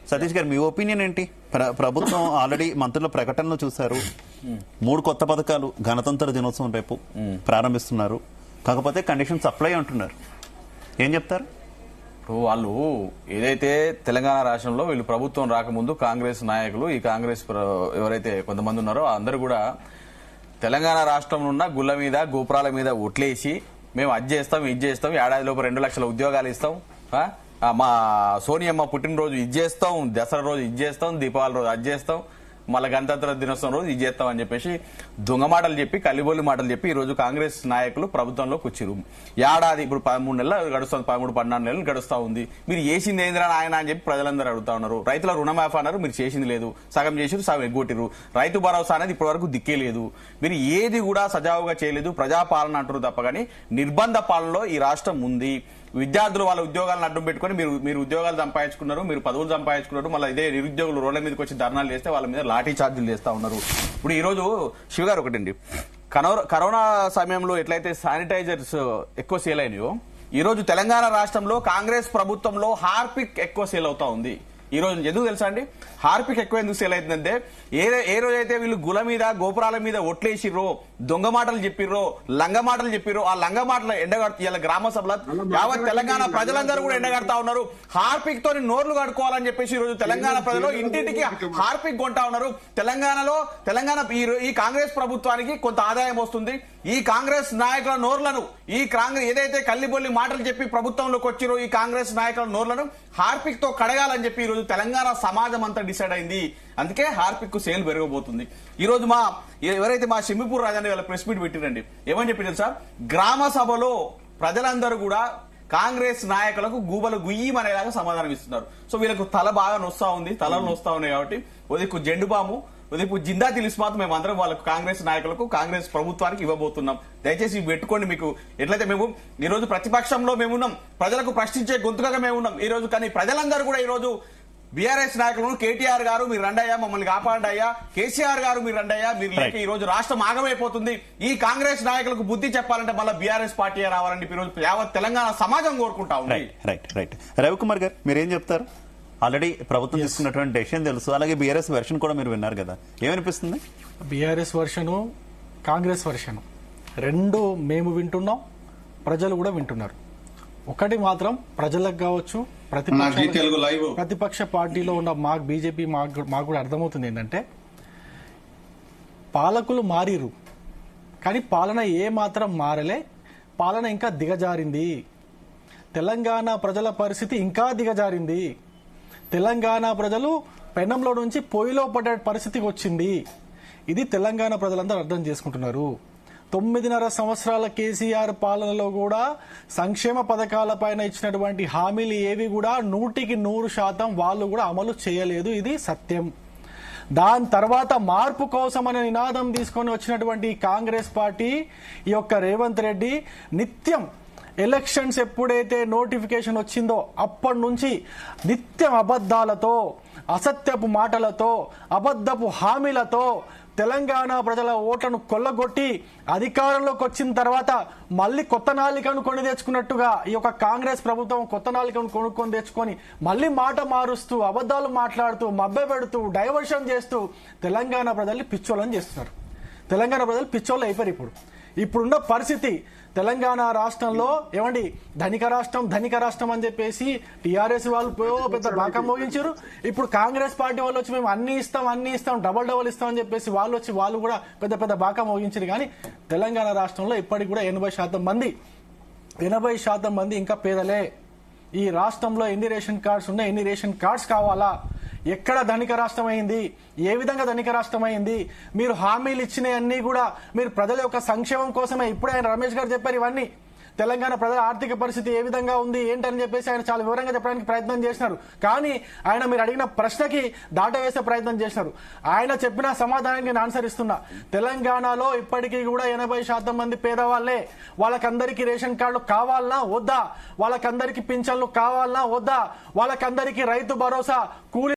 సతీష్ గారు మీ ఒపీనియన్ ఏంటి? ప్రభుత్వం ఆల్రెడీ మంత్రుల ప్రకటనలు చూశారు, 3 కొత్త పథకాలు గణతంత్ర దినోత్సవం రేపు ప్రారంభిస్తున్నారు, కాకపోతే కండిషన్స్ అప్లై అంటున్నారు, ఏం చెప్తారు? వాళ్ళు ఏదైతే తెలంగాణ రాష్ట్రంలో వీళ్ళు ప్రభుత్వం రాకముందు కాంగ్రెస్ నాయకులు, ఈ కాంగ్రెస్ ఎవరైతే కొంతమంది ఉన్నారో అందరూ కూడా తెలంగాణ రాష్ట్రంలో ఉన్న గుళ్ళ మీద గోపురాల మీద ఒట్లేసి మేము అది చేస్తాం ఇది చేస్తాం, ఏడాది లోపు 2 లక్షల ఉద్యోగాలు ఇస్తాం, మా సోనియమ్మ పుట్టినరోజు ఇది చేస్తాం, దసరా రోజు ఇది చేస్తాం, దీపావళి రోజు అది చేస్తాం, మళ్ళీ గణతంత్ర దినోత్సవం రోజు ఇది చేస్తాం అని చెప్పేసి దొంగ మాటలు చెప్పి కల్లిబొల్లి మాటలు చెప్పి ఈ రోజు కాంగ్రెస్ నాయకులు ప్రభుత్వంలోకి వచ్చిరు. ఏడాది ఇప్పుడు 13 నెలలు గడుస్తుంది, 13-14 నెలలు గడుస్తా ఉంది. మీరు చేసింది ఏందిరా ఆయన అని చెప్పి ప్రజలందరూ అడుగుతా ఉన్నారు. రైతుల రుణమాఫీ అన్నారు, మీరు చేసింది లేదు, సగం చేసిరు, సగం ఎగ్గొట్టిరు. రైతు భరోసా అనేది ఇప్పటి వరకు దిక్కే లేదు. మీరు ఏది కూడా సజావుగా చేయలేదు, ప్రజాపాలన అంటారు తప్ప కానీ నిర్బంధ పాలనలో ఈ రాష్ట్రం ఉంది. విద్యార్థులు వాళ్ళ ఉద్యోగాలను అడ్డం పెట్టుకుని మీరు ఉద్యోగాలు సంపాదించుకున్నారు, మీరు పదవులు సంపాదించుకున్నారు, మళ్ళీ ఇదే నిరుద్యోగులు రోడ్ల మీదకి వచ్చి ధర్నాలు చేస్తే వాళ్ళ మీద లాఠీ చార్జీలు చేస్తా ఉన్నారు. ఇప్పుడు ఈ రోజు శివగారు ఒకటండి, కరోనా సమయంలో ఎట్లయితే శానిటైజర్స్ ఎక్కువ సేల్ అయినాయో ఈ రోజు తెలంగాణ రాష్ట్రంలో కాంగ్రెస్ ప్రభుత్వంలో హార్పిక్ ఎక్కువ సేల్ అవుతా ఉంది. ఈ రోజు ఎందుకు తెలుసా అండి హార్పిక్ ఎక్కువ ఎందుకు సేల్ అవుతుందంటే ఏ రోజైతే వీళ్ళు గుల మీద గోపురాల మీద ఒట్లేసిర్రో, దొంగ మాటలు చెప్పిర్రో, లంగ మాటలు చెప్పిర్రో, ఆ లంగ మాటలు ఎండగడుతు గ్రామ సభలో యావత్ తెలంగాణ ప్రజలందరూ కూడా ఎండగడతా ఉన్నారు. హార్పిక్ తోని నోర్లు కడుకోవాలని చెప్పేసి ఈ రోజు తెలంగాణ ప్రజలు ఇంటింటికి హార్పిక్ కొంటా ఉన్నారు. తెలంగాణ ఈ కాంగ్రెస్ ప్రభుత్వానికి కొంత ఆదాయం వస్తుంది. ఈ కాంగ్రెస్ నాయకుల నోర్లను ఏదైతే కల్లిబొల్లి మాటలు చెప్పి ప్రభుత్వంలోకి వచ్చిరో ఈ కాంగ్రెస్ నాయకుల నోర్లను హార్పిక్ తో కడగాలని చెప్పి ఈ రోజు తెలంగాణ సమాజం అంతా డిసైడ్ అయింది. అందుకే హార్పిక్ సేల్ పెరగబోతుంది. ఈ రోజు ఎవరైతే మా షిమ్మిపూర్ రాజాని వాళ్ళ ప్రెస్ మీట్ పెట్టిరండి, ఏమని చెప్పి తెలుసా, గ్రామ సభలో ప్రజలందరూ కూడా కాంగ్రెస్ నాయకులకు గూబలు గుయ్యమనేలాగా సమాధానం ఇస్తున్నారు. సో వీళ్ళకు తల బాగా నొస్తా ఉంది, తలలు నొస్తా ఉన్నాయి కాబట్టి ఉదయకు జెండుబాము ఇప్పుడు జిందా తిలిస్మాత్ మేము అందరం వాళ్ళకు కాంగ్రెస్ నాయకులకు కాంగ్రెస్ ప్రభుత్వానికి ఇవ్వబోతున్నాం. దయచేసి పెట్టుకోండి. మీకు ఎట్లయితే మేము ఈ రోజు ప్రతిపక్షంలో మేమున్నాం, ప్రజలకు ప్రశ్నించే గొంతుకగా మేమున్నాం ఈ రోజు. కానీ ప్రజలందరూ కూడా ఈ రోజు బీఆర్ఎస్ నాయకులను కేటీఆర్ గారు మీరు రండయ్యా, మమ్మల్ని కాపాడయ్యా, కేసీఆర్ గారు మీరు రండయ్యా, మీరు లేక ఈ రోజు రాష్ట్రం ఆగమైపోతుంది. ఈ కాంగ్రెస్ నాయకులకు బుద్ధి చెప్పాలంటే మళ్ళీ బీఆర్ఎస్ పార్టీ రావాలని ఈ రోజు యావత్ తెలంగాణ సమాజం కోరుకుంటా ఉంది. రైట్ రవికుమార్ గారు మీరేం చెప్తారు? ఆల్రెడీ ప్రభుత్వం తీసుకున్నటువంటి డెసిషన్ తెలుసు, అలాగే బీఆర్ఎస్ వెర్షన్ కూడా మీరు విన్నారు కదా, ఏమనిపిస్తుంది? బీఆర్ఎస్ వర్షను కాంగ్రెస్ వర్షను రెండు మేము వింటున్నాం, ప్రజలు కూడా వింటున్నారు. ఒకటి మాత్రం ప్రజలకు కావచ్చు, ప్రతిపక్ష పార్టీలో ఉన్న మాకు బీజేపీ మాకు కూడా అర్థమవుతుంది ఏంటంటే పాలకులు మారిరు కానీ పాలన ఏ మాత్రం మారలే, పాలన ఇంకా దిగజారింది. తెలంగాణ ప్రజల పరిస్థితి ఇంకా దిగజారింది. తెలంగాణ ప్రజలు పెనంలో నుంచి పొయ్యిలో పడ్డ పరిస్థితికి వచ్చింది. ఇది తెలంగాణ ప్రజలందరూ అర్థం చేసుకుంటున్నారు. 9.5 సంవత్సరాల కేసీఆర్ పాలనలో కూడా సంక్షేమ పథకాలపైన ఇచ్చినటువంటి హామీలు ఏవి కూడా 100% వాళ్ళు కూడా అమలు చేయలేదు. ఇది సత్యం. దాని తర్వాత మార్పు కోసం అనే నినాదం తీసుకొని వచ్చినటువంటి కాంగ్రెస్ పార్టీ, ఈ యొక్క రేవంత్ రెడ్డి నిత్యం ఎలక్షన్స్ ఎప్పుడైతే నోటిఫికేషన్ వచ్చిందో అప్పటి నుంచి నిత్యం అబద్దాలతో, అసత్యపు మాటలతో, అబద్దపు హామీలతో తెలంగాణ ప్రజల ఓట్లను కొల్లగొట్టి అధికారంలోకి వచ్చిన తర్వాత మళ్ళీ కొత్త నాలికను కొని తెచ్చుకున్నట్టుగా ఈ యొక్క కాంగ్రెస్ ప్రభుత్వం కొత్త నాలికను కొనుక్కొని తెచ్చుకొని మళ్ళీ మాట మారుస్తూ, అబద్దాలు మాట్లాడుతూ, మభ్యపెడుతూ, డైవర్షన్ చేస్తూ తెలంగాణ ప్రజల్ని పిచ్చోళ్ళని చేస్తున్నారు. తెలంగాణ ప్రజలు పిచ్చోళ్ళు అయిపోయారు. ఇప్పుడున్న పరిస్థితి తెలంగాణ రాష్ట్రంలో ఏమండి ధనిక రాష్ట్రం అని చెప్పేసి టీఆర్ఎస్ వాళ్ళు పెద్ద బాకా మోగించారు. ఇప్పుడు కాంగ్రెస్ పార్టీ వాళ్ళు వచ్చి మేము అన్ని ఇస్తాం డబల్ ఇస్తాం అని చెప్పేసి వాళ్ళు కూడా పెద్ద బాకా మోగించారు. కానీ తెలంగాణ రాష్ట్రంలో ఇప్పటికి కూడా 80% మంది ఇంకా పేదలే. ఈ రాష్ట్రంలో ఎన్ని రేషన్ కార్డ్స్ ఉన్నాయి, ఎన్ని రేషన్ కార్డ్స్ కావాలా, ఎక్కడ ధనిక రాష్ట్రం అయింది, ఏ విధంగా ధనిక రాష్ట్రం అయింది, మీరు హామీలు ఇచ్చినవన్నీ కూడా మీరు ప్రజల యొక్క సంక్షేమం కోసమే. ఇప్పుడే ఆయన రమేష్ గారు చెప్పారు ఇవన్నీ. తెలంగాణ ప్రజల ఆర్థిక పరిస్థితి ఏ విధంగా ఉంది ఏంటని చెప్పేసి ఆయన చాలా వివరంగా చెప్పడానికి ప్రయత్నం చేసినారు. కానీ ఆయన మీరు అడిగిన ప్రశ్నకి దాటవేసే ప్రయత్నం చేసినారు. ఆయన చెప్పిన సమాధానానికి నేను ఆన్సర్ ఇస్తున్నా. తెలంగాణలో ఇప్పటికీ కూడా 80% మంది పేదవాళ్లే. వాళ్ళకందరికీ రేషన్ కార్డులు కావాలన్నా వద్దా, వాళ్ళకందరికీ పింఛన్లు కావాలన్నా వద్దా, వాళ్ళకందరికీ రైతు భరోసా, కూలీ